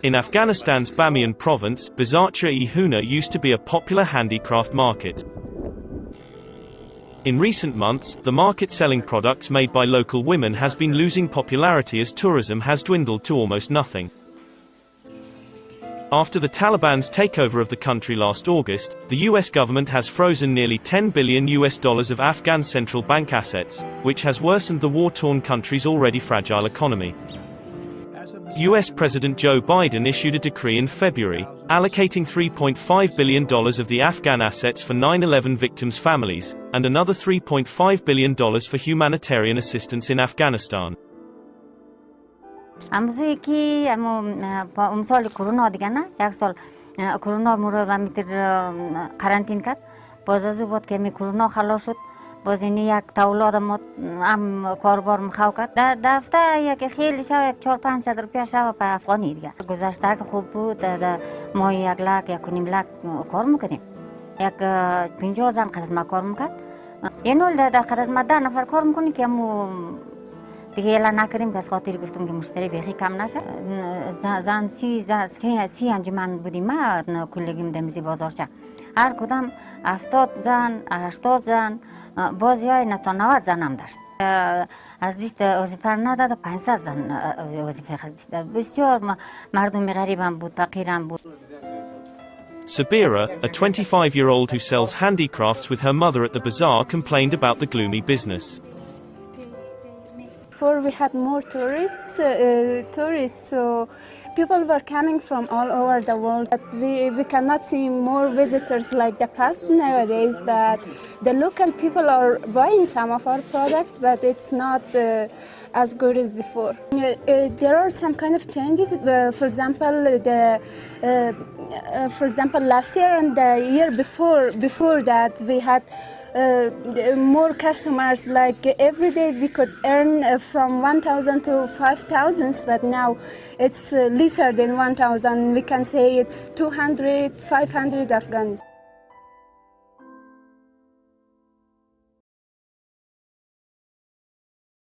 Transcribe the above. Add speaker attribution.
Speaker 1: In Afghanistan's Bamiyan province, Bazarcha-e-Huna used to be a popular handicraft market. In recent months, the market selling products made by local women has been losing popularity as tourism has dwindled to almost nothing. After the Taliban's takeover of the country last August, the US government has frozen nearly $10 billion of Afghan central bank assets, which has worsened the war-torn country's already fragile economy. US President Joe Biden issued a decree in February, allocating $3.5 billion of the Afghan assets for 9/11 victims' families, and another $3.5 billion for humanitarian assistance in Afghanistan.
Speaker 2: امروزی که سال کرونا دیگه نه یک سال کرونا مورد میتر قرنطین کرد باز از بود که می کرونا خلاص شد باز این یک تولاد ما هم کاروبار مخاو کرد در دفعه یک خیلی شو 400-500 روپیه شو به افغانی دیگه گذشته که خوب بود ما 1 لک 1.5 لک کار میکنیم یک 50 زن قد از ما کار میکرد اینو در قد از ما 10 نفر کار میکنیم که همو دیگه اعلان نکردیم که از خاطر گفتم که مشتری بیخی کم نشه زن 30 انجمن بودیم ما کلگیم دمیزی بازارچه هر کدام 70 زن 80 زن بازی های نتا 90 زن هم داشت از لیست وظیفه نداد 500 زن وظیفه خواست بسیار مردم غریب هم بود فقیر هم بود.
Speaker 1: Sabira, a 25-year-old who sells handicrafts with her mother at the bazaar, complained about the gloomy business.
Speaker 3: Before we had more tourists, so people were coming from all over the world. But we cannot see more visitors like the past nowadays, but the local people are buying some of our products, but it's not as good as before. There are some kind of changes. For example, last year and the year before that, we had more customers. Like every day we could earn from 1,000 to 5,000, but now it's lesser than 1,000. We can say it's 200, 500 Afghans.